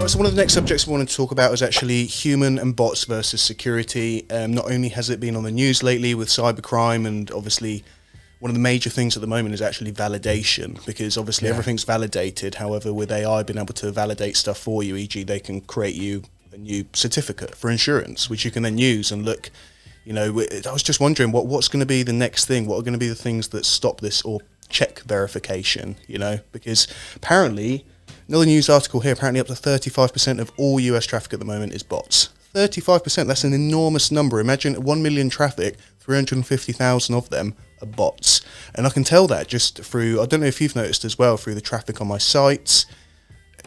Right, so one of the next subjects we want to talk about is actually human and bots versus security. Not only has it been on the news lately with cybercrime, and obviously one of the major things at the moment is actually validation, because obviously everything's validated. However, with AI being able to validate stuff for you, e.g. they can create you a new certificate for insurance, which you can then use and look, you know, I was just wondering what's going to be the next thing, what are going to be the things that stop this or check verification, you know, because apparently, another news article here, apparently up to 35% of all US traffic at the moment is bots. 35%, that's an enormous number. Imagine 1 million traffic, 350,000 of them are bots. And I can tell that just through, I don't know if you've noticed as well, through the traffic on my sites,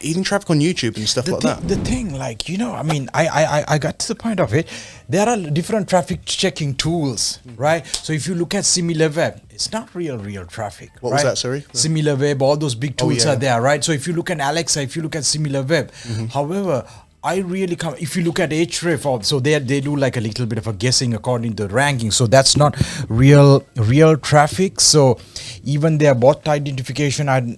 even traffic on YouTube and stuff that. The thing, like, you know, I mean, I got to the point of it. There are different traffic checking tools, right? So if you look at SimilarWeb, it's not real traffic. What was that, sorry? SimilarWeb, all those big tools are there, right? So if you look at Alexa, if you look at SimilarWeb, however, I really come. If you look at Href, so they do like a little bit of a guessing according to the ranking. So that's not real traffic. So even their bot identification, I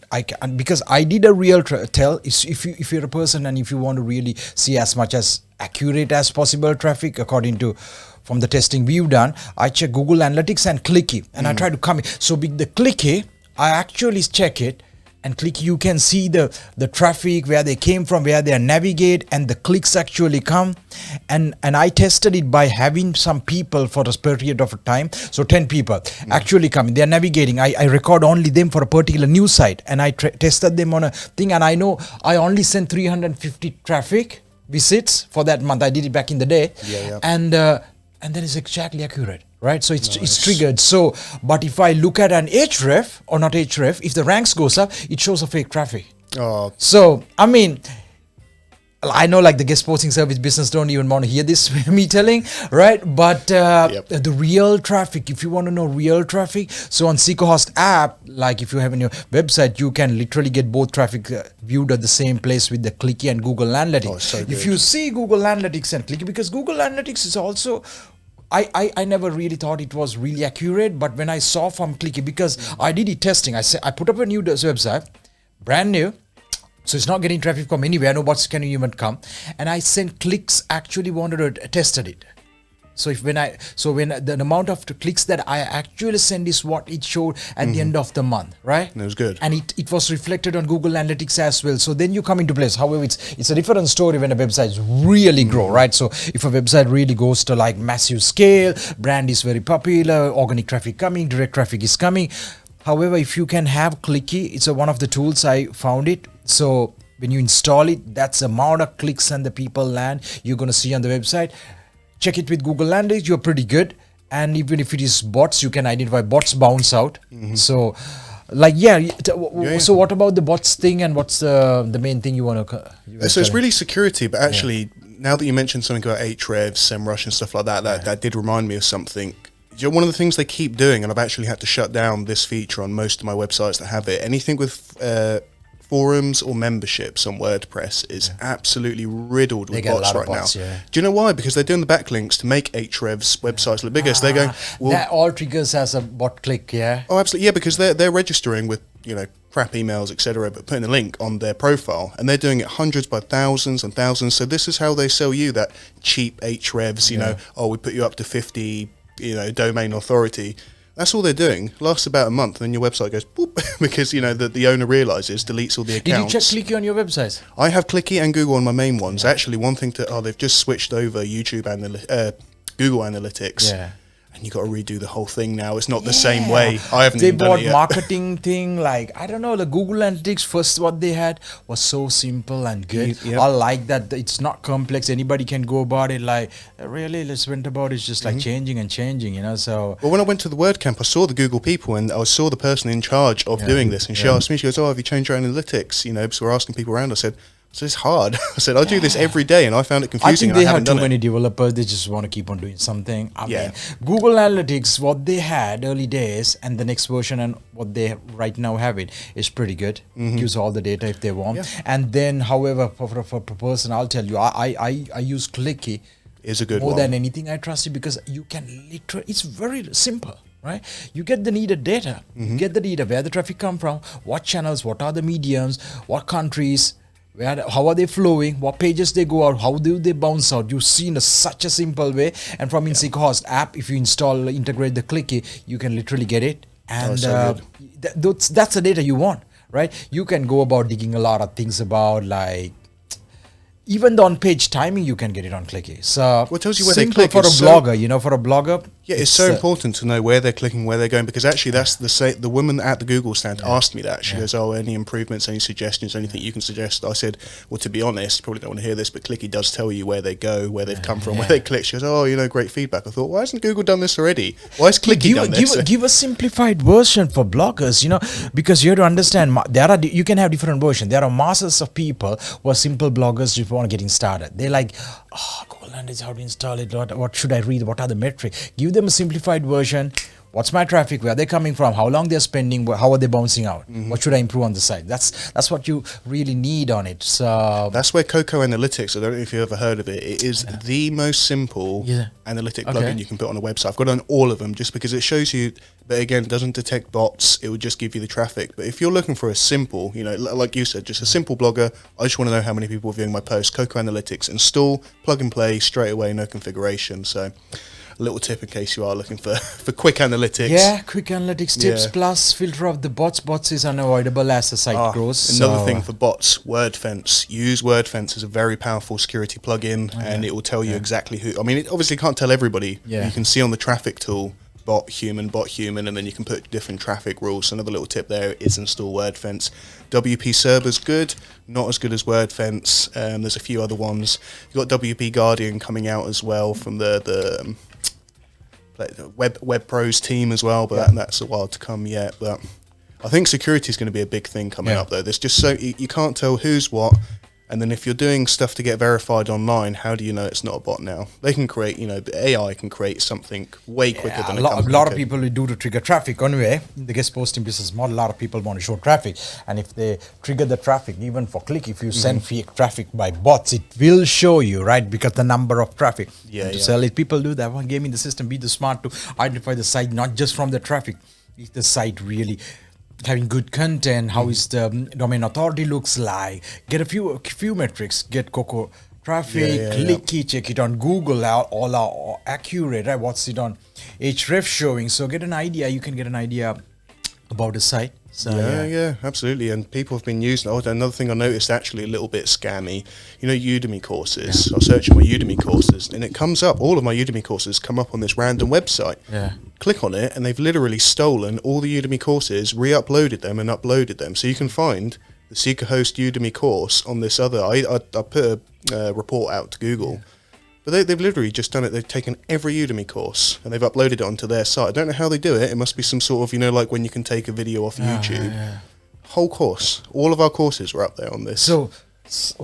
because I did a real tell. If you're a person and if you want to really see as much as accurate as possible traffic according to from the testing we've done, I check Google Analytics and Clicky, and I try to come. So with the Clicky, I actually check it. And click, you can see the traffic, where they came from, where they navigate, and the clicks actually come. And I tested it by having some people for a period of time. So 10 people actually come. They're navigating. I record only them for a particular news site. And I tested them on a thing. And I know I only sent 350 traffic visits for that month. I did it back in the day. And then it's exactly accurate. Right, so it's triggered. So, but if I look at an Href or not Href, if the ranks goes up, it shows a fake traffic. Oh. So I mean, I know like the guest posting service business don't even want to hear this me telling, right? But the real traffic, if you want to know real traffic, so on SeekaCast app, like if you have in your website, you can literally get both traffic viewed at the same place with the Clicky and Google Analytics. Oh, so good. If you see Google Analytics and Clicky, because Google Analytics is also I never really thought it was really accurate, but when I saw from Clicky, because I did it testing, I put up a new website, brand new, so it's not getting traffic from anywhere, no bots can even come, and I sent clicks actually wanted to tested it. So when the amount of clicks that I actually send is what it showed at the end of the month, right? And it was good. And it was reflected on Google Analytics as well. So then you come into place. However, it's a different story when a website really grow, right? So if a website really goes to like massive scale, brand is very popular, organic traffic coming, direct traffic is coming. However, if you can have Clicky, it's one of the tools I found it. So when you install it, that's the amount of clicks and the people land you're going to see on the website. Check it with Google Analytics, you're pretty good. And even if it is bots, you can identify bots bounce out. So, like, so what about the bots thing, and what's the main thing you want to... So it's really security, but actually, now that you mentioned something about Href, SEMrush and stuff like that, that did remind me of something. You know, one of the things they keep doing, and I've actually had to shut down this feature on most of my websites that have it, anything with... forums or memberships on WordPress is absolutely riddled with bots right now. Do you know why? Because they're doing the backlinks to make Hrefs websites look bigger. So they're going, well, that all triggers as a bot click, Oh, absolutely, yeah, because they're registering with, you know, crap emails, etc., but putting a link on their profile, and they're doing it hundreds by thousands and thousands. So this is how they sell you that cheap Hrefs. You know, we put you up to 50, you know, domain authority. That's all they're doing. Lasts about a month, and then your website goes boop because, you know, the owner realizes, deletes all the accounts. Did you check Clicky on your website? I have Clicky and Google on my main ones. Actually, one thing they've just switched over Google Analytics. Yeah. And you got to redo the whole thing now. It's not the same way. I haven't They even done bought it yet. marketing thing, like, I don't know, the Google Analytics first what they had was so simple and good. I like that it's not complex. Anybody can go about it. Like, really, let's went about it. It's just like changing and changing, you know. So well, when I went to the WordCamp, I saw the Google people, and I saw the person in charge of doing this, and she asked me, she goes, "Oh, have you changed your analytics?" You know, so we're asking people around. I said, so it's hard. I said, I do this every day, and I found it confusing. I think they have too many developers. They just want to keep on doing something. I mean, Google Analytics, what they had early days, and the next version, and what they right now have it is pretty good. Gives all the data if they want. And then, however, for a person, I'll tell you, I use Clicky. Is a good more one. than anything. I trust it because you can literally. It's very simple. Right, you get the needed data. You get the data, where the traffic come from, what channels, what are the mediums, what countries, How are they flowing? What pages they go out? How do they bounce out? You see in such a simple way. And from SeekaCast app, if you integrate the clicky, you can literally get it. And that's the data you want, right? You can go about digging a lot of things about like even the on-page timing, you can get it on Clicky. So what tells you where they click for a blogger, for a blogger. Yeah, it's so important to know where they're clicking, where they're going, because actually that's the woman at the Google stand asked me that. She goes, "Oh, any improvements, any suggestions, anything you can suggest?" I said, "Well, to be honest, you probably don't want to hear this, but Clicky does tell you where they go, where they've come from, where they click." She goes, "Oh, great feedback." I thought, why hasn't Google done this already? Why has Clicky done this? Give a simplified version for bloggers, because you have to understand you can have different versions. There are masses of people who are simple bloggers who want getting started. They're like, Google Analytics, how to install it, what should I read, what are the metrics? Give them a simplified version. What's my traffic? Where are they coming from? How long they're spending? How are they bouncing out? What should I improve on the site? That's what you really need on it. So that's where Coco Analytics, I don't know if you've ever heard of it, it is the most simple analytic plugin you can put on a website. I've got it on all of them just because it shows you, but again, it doesn't detect bots. It would just give you the traffic. But if you're looking for a simple, like you said, just a simple blogger, I just want to know how many people are viewing my post. Coco Analytics, install, plug and play straight away, no configuration. So a little tip in case you are looking for quick analytics. Yeah, quick analytics tips plus filter of the bots. Bots is unavoidable as the site grows. Another thing for bots, WordFence. Use WordFence as a very powerful security plugin, and it will tell you exactly who. I mean, it obviously can't tell everybody. Yeah. You can see on the traffic tool, bot, human, and then you can put different traffic rules. So another little tip there is install WordFence. WP Server's good, not as good as WordFence. There's a few other ones. You've got WP Guardian coming out as well from the Web Pros team as well, but that's a while to come yet. But I think security is going to be a big thing coming up though. There's just you can't tell who's what, and then if you're doing stuff to get verified online, how do you know it's not a bot now? They can create, AI can create something way quicker than a lot of people will do to trigger traffic anyway. In the guest posting business model, a lot of people want to show traffic, and if they trigger the traffic, even for click, if you send fake traffic by bots, it will show you, right? Because the number of traffic to sell it, people do that. One game in the system, be the smart to identify the site not just from the traffic. Is the site really having good content? How is the domain authority looks like? Get a few metrics. Get Coco traffic, clicky, check it on Google. All are accurate, right? What's it on Href showing? So get an idea. You can get an idea about the site. So, yeah, absolutely. And people have been using another thing I noticed actually a little bit scammy. Udemy courses. I search my Udemy courses and it comes up. All of my Udemy courses come up on this random website. Yeah. Click on it and they've literally stolen all the Udemy courses, re-uploaded them and uploaded them. So you can find the SeekaHost Udemy course on this other. I put a report out to Google. Yeah. But they've literally just done it. They've taken every Udemy course and they've uploaded it onto their site. I don't know how they do it. It must be some sort of, like when you can take a video off YouTube. Yeah. Whole course. All of our courses were up there on this. So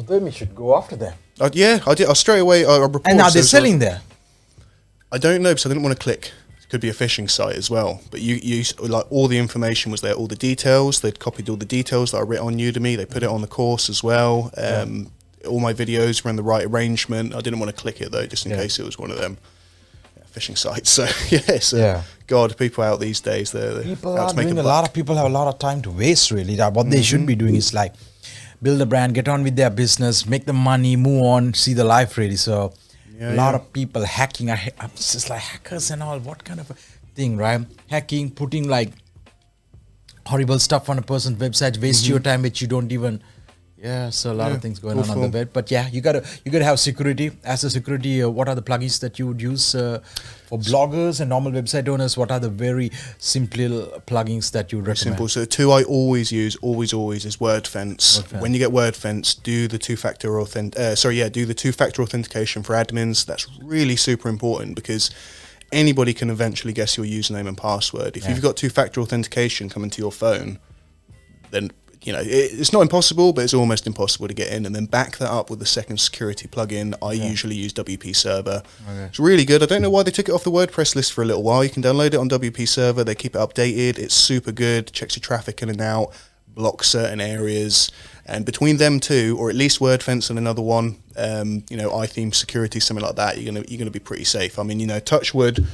then we should go after them. I did. I straight away. And now they're selling there. I don't know because I didn't want to click. It could be a phishing site as well. But you like all the information was there, all the details. They'd copied all the details that I wrote on Udemy. They put it on the course as well. All my videos were in the right arrangement. I didn't want to click it though, just in case it was one of them phishing sites. So God, people out these days, people are doing a lot of people have a lot of time to waste. Really, what they should be doing is like build a brand, get on with their business, make the money, move on, see the life really. So a lot of people hacking, it's just like hackers and all. What kind of a thing, right? Hacking, putting like horrible stuff on a person's website, waste your time, which you don't even. Yeah, so a lot of things going on the web, but you gotta have security. As a security, what are the plugins that you would use for bloggers and normal website owners? What are the very simple plugins that you would recommend? Simple. So two I always use, always is WordFence. When you get WordFence, do the two-factor authentication for admins. That's really super important because anybody can eventually guess your username and password. If you've got two-factor authentication coming to your phone, then it's not impossible, but it's almost impossible to get in. And then back that up with the second security plugin. I usually use WP Server. Okay. It's really good. I don't know why they took it off the WordPress list for a little while. You can download it on WP Server. They keep it updated. It's super good. Checks your traffic in and out. Blocks certain areas. And between them two, or at least WordFence and another one, iTheme security, something like that, you're gonna be pretty safe. I mean, touch wood.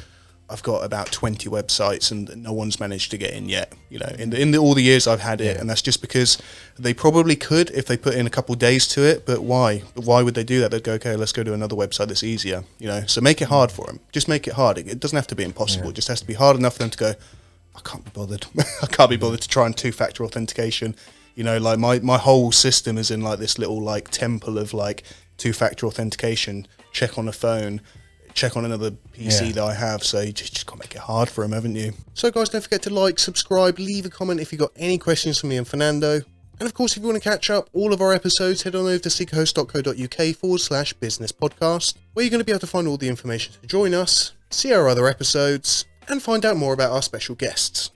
I've got about 20 websites and no one's managed to get in yet, you know, in all the years I've had it. And that's just because they probably could if they put in a couple of days to it. But why? Why would they do that? They'd go, okay, let's go to another website that's easier, you know. So make it hard for them. Just make it hard. It doesn't have to be impossible. It just has to be hard enough for them to go, I can't be bothered. I can't be bothered to try and two-factor authentication. You know, like my whole system is in like this little like temple of like two-factor authentication. Check on a phone, check on another PC that I have. So you just got to make it hard for them, haven't you? So guys, don't forget to like, subscribe, leave a comment if you've got any questions for me and Fernando. And of course, if you want to catch up all of our episodes, head on over to seekahost.co.uk/business podcast, where you're going to be able to find all the information to join us, see our other episodes, and find out more about our special guests.